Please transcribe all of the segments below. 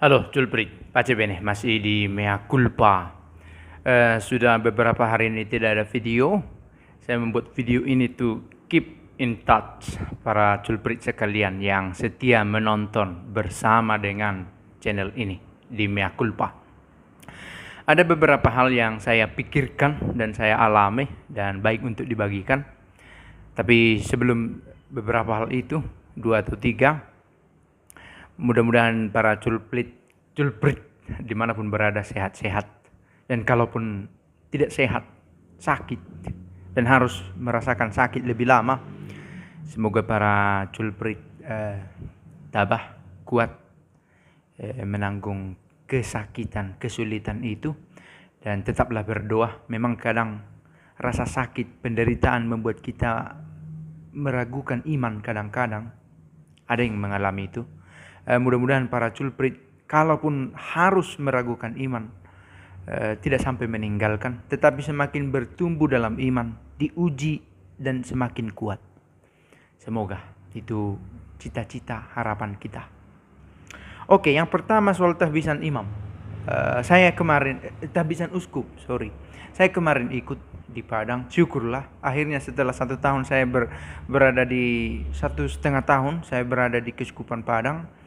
Halo, Julprit. Pace bene, masih di Mea Culpa. Sudah beberapa hari ini tidak ada video. Saya membuat video ini to keep in touch para Julprit sekalian yang setia menonton bersama dengan channel ini di Mea Culpa. Ada beberapa hal yang saya pikirkan dan saya alami dan baik untuk dibagikan. Tapi sebelum beberapa hal itu, 2 atau 3, mudah-mudahan para julprit dimanapun berada sehat-sehat, dan kalaupun tidak sehat, sakit dan harus merasakan sakit lebih lama, semoga para julprit tabah, kuat menanggung kesakitan, kesulitan itu, dan tetaplah berdoa. Memang kadang rasa sakit, penderitaan membuat kita meragukan iman kadang-kadang. Ada yang mengalami itu. Mudah-mudahan para julprit, kalaupun harus meragukan iman, tidak sampai meninggalkan, tetapi semakin bertumbuh dalam iman, diuji dan semakin kuat. Semoga itu cita-cita harapan kita. Oke, yang pertama soal tahbisan imam. Saya kemarin tahbisan uskup, Saya kemarin ikut di Padang. Syukurlah, akhirnya setelah 1 tahun saya berada di 1,5 tahun saya berada di Keuskupan Padang.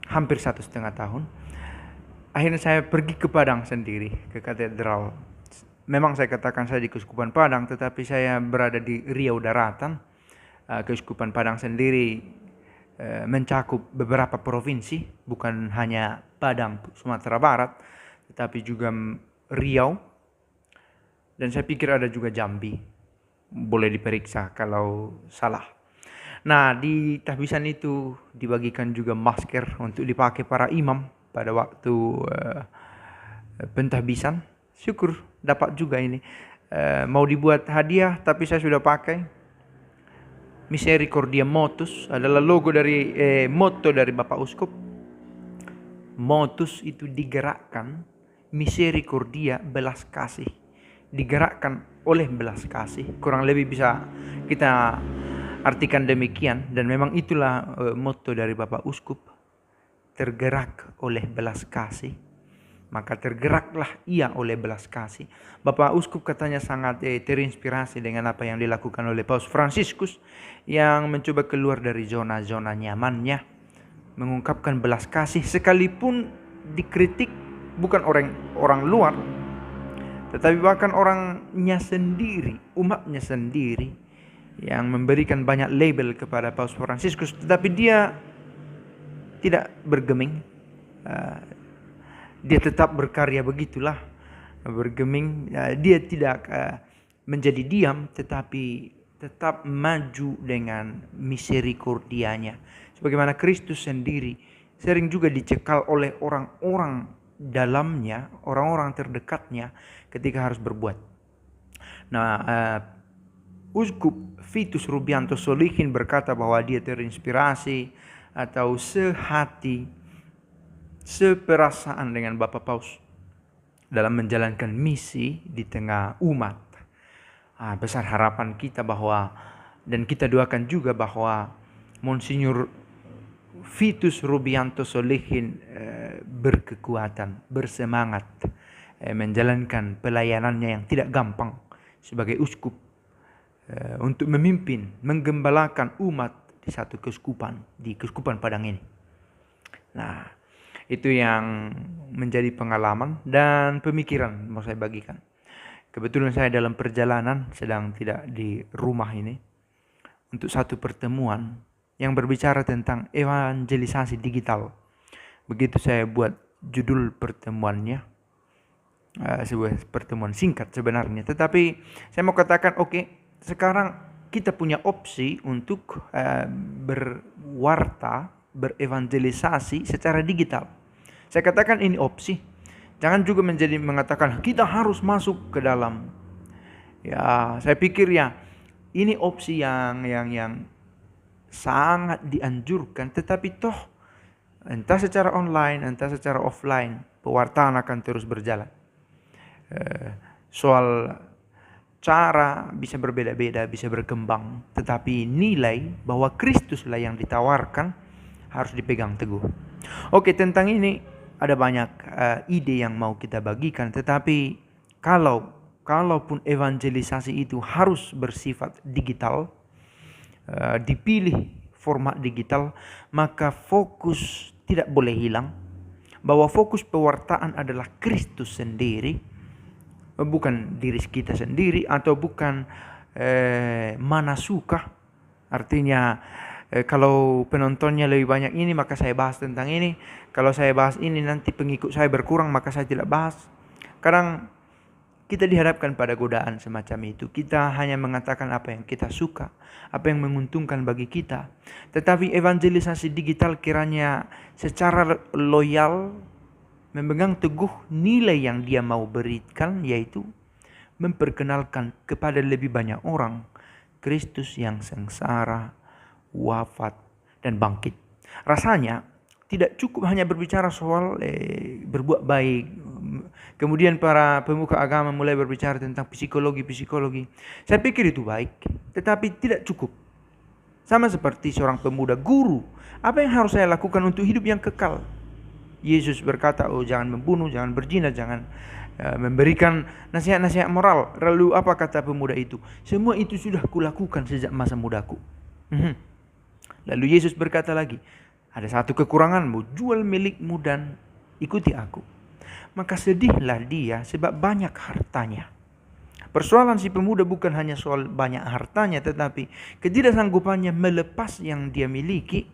Hampir 1,5 tahun. Akhirnya saya pergi ke Padang sendiri, ke katedral. Memang saya katakan saya di Keuskupan Padang, tetapi saya berada di Riau Daratan. Keuskupan Padang sendiri mencakup beberapa provinsi, bukan hanya Padang, Sumatera Barat, tetapi juga Riau. Dan saya pikir ada juga Jambi. Boleh diperiksa kalau salah. Nah, di tahbisan itu dibagikan juga masker untuk dipakai para imam pada waktu pentahbisan. Syukur dapat juga ini. Mau dibuat hadiah, tapi saya sudah pakai. Misericordia Motus adalah logo dari motto dari Bapak Uskup. Motus itu digerakkan, misericordia belas kasih. Digerakkan oleh belas kasih. Kurang lebih bisa kita artikan demikian, dan memang itulah motto dari Bapak Uskup. Tergerak oleh belas kasih, maka tergeraklah ia oleh belas kasih. Bapak Uskup katanya sangat terinspirasi dengan apa yang dilakukan oleh Paus Fransiskus, yang mencoba keluar dari zona-zona nyamannya, mengungkapkan belas kasih sekalipun dikritik bukan orang luar, tetapi bahkan orangnya sendiri, umatnya sendiri, yang memberikan banyak label kepada Paus Fransiskus, tetapi dia tidak bergeming. Dia tetap berkarya begitulah, bergeming. Dia tidak menjadi diam, tetapi tetap maju dengan misericordianya. Sebagaimana Kristus sendiri sering juga dicekal oleh orang-orang dalamnya, orang-orang terdekatnya ketika harus berbuat. Nah, Uskup Vitus Rubianto Solihin berkata bahwa dia terinspirasi atau sehati, seperasaan dengan Bapak Paus dalam menjalankan misi di tengah umat. Besar harapan kita bahwa, dan kita doakan juga bahwa Monsinyur Vitus Rubianto Solihin berkekuatan, bersemangat menjalankan pelayanannya yang tidak gampang sebagai uskup, untuk memimpin, menggembalakan umat di satu keuskupan, di Keuskupan Padang ini. Nah, itu yang menjadi pengalaman dan pemikiran mau saya bagikan. Kebetulan saya dalam perjalanan, sedang tidak di rumah ini, untuk satu pertemuan yang berbicara tentang evangelisasi digital. Begitu saya buat judul pertemuannya, sebuah pertemuan singkat sebenarnya. Tetapi saya mau katakan, sekarang kita punya opsi untuk berwarta, berevangelisasi secara digital. Saya katakan ini opsi. Jangan juga mengatakan kita harus masuk ke dalam. Ya, saya pikir ini opsi yang sangat dianjurkan, tetapi toh entah secara online, entah secara offline, pewartaan akan terus berjalan. Soal cara bisa berbeda-beda, bisa berkembang, tetapi nilai bahwa Kristuslah yang ditawarkan harus dipegang teguh. Oke, tentang ini ada banyak ide yang mau kita bagikan, tetapi kalaupun evangelisasi itu harus bersifat digital, dipilih format digital, maka fokus tidak boleh hilang, bahwa fokus pewartaan adalah Kristus sendiri, bukan diri kita sendiri, atau bukan mana suka. Artinya kalau penontonnya lebih banyak ini, maka saya bahas tentang ini. Kalau saya bahas ini, nanti pengikut saya berkurang, maka saya tidak bahas. Kadang kita dihadapkan pada godaan semacam itu. Kita hanya mengatakan apa yang kita suka, apa yang menguntungkan bagi kita. Tetapi evangelisasi digital kiranya secara loyal memegang teguh nilai yang dia mau berikan, yaitu memperkenalkan kepada lebih banyak orang Kristus yang sengsara, wafat, dan bangkit. Rasanya tidak cukup hanya berbicara soal berbuat baik. Kemudian para pemuka agama mulai berbicara tentang psikologi. Saya pikir itu baik, tetapi tidak cukup. Sama seperti seorang pemuda guru, apa yang harus saya lakukan untuk hidup yang kekal? Yesus berkata, jangan membunuh, jangan berzina, jangan memberikan nasihat-nasihat moral. Lalu apa kata pemuda itu? Semua itu sudah kulakukan sejak masa mudaku. Lalu Yesus berkata lagi, ada satu kekuranganmu, jual milikmu dan ikuti aku. Maka sedihlah dia sebab banyak hartanya. Persoalan si pemuda bukan hanya soal banyak hartanya, tetapi ketidaksanggupannya melepas yang dia miliki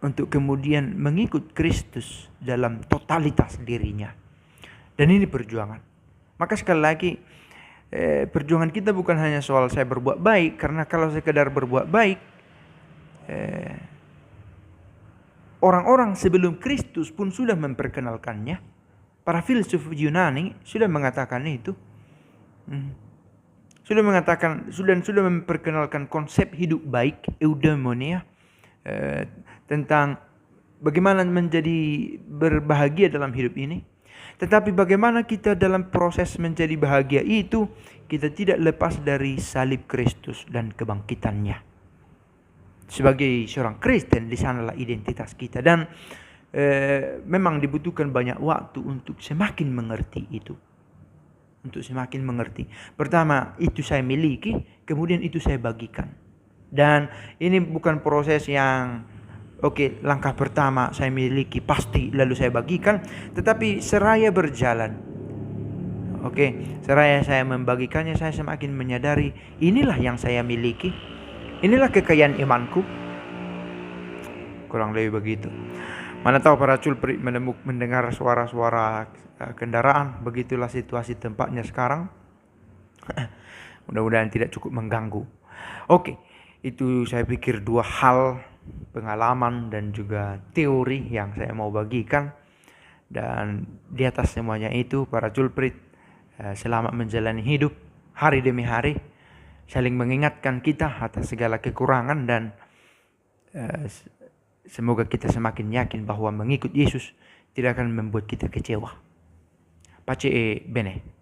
untuk kemudian mengikut Kristus dalam totalitas dirinya. Dan ini perjuangan. Maka sekali lagi, perjuangan kita bukan hanya soal saya berbuat baik, karena kalau sekedar berbuat baik, orang-orang sebelum Kristus pun sudah memperkenalkannya. Para filsuf Yunani sudah mengatakan itu. Sudah memperkenalkan konsep hidup baik, eudaimonia, tentang bagaimana menjadi berbahagia dalam hidup ini. Tetapi bagaimana kita dalam proses menjadi bahagia itu, kita tidak lepas dari salib Kristus dan kebangkitannya. Sebagai seorang Kristen, di sanalah identitas kita. Dan memang dibutuhkan banyak waktu untuk semakin mengerti itu. Pertama, itu saya miliki, kemudian itu saya bagikan. Dan ini bukan proses yang langkah pertama saya miliki pasti lalu saya bagikan, tetapi seraya berjalan. Seraya saya membagikannya, saya semakin menyadari inilah yang saya miliki, inilah kekayaan imanku. Kurang lebih begitu. Mana tahu para culprit mendengar suara-suara kendaraan, begitulah situasi tempatnya sekarang. Mudah-mudahan tidak cukup mengganggu. Itu saya pikir dua hal, pengalaman dan juga teori yang saya mau bagikan. Dan di atas semuanya itu, para culprit, selamat menjalani hidup hari demi hari, saling mengingatkan kita atas segala kekurangan, dan semoga kita semakin yakin bahwa mengikut Yesus tidak akan membuat kita kecewa. Pace bene.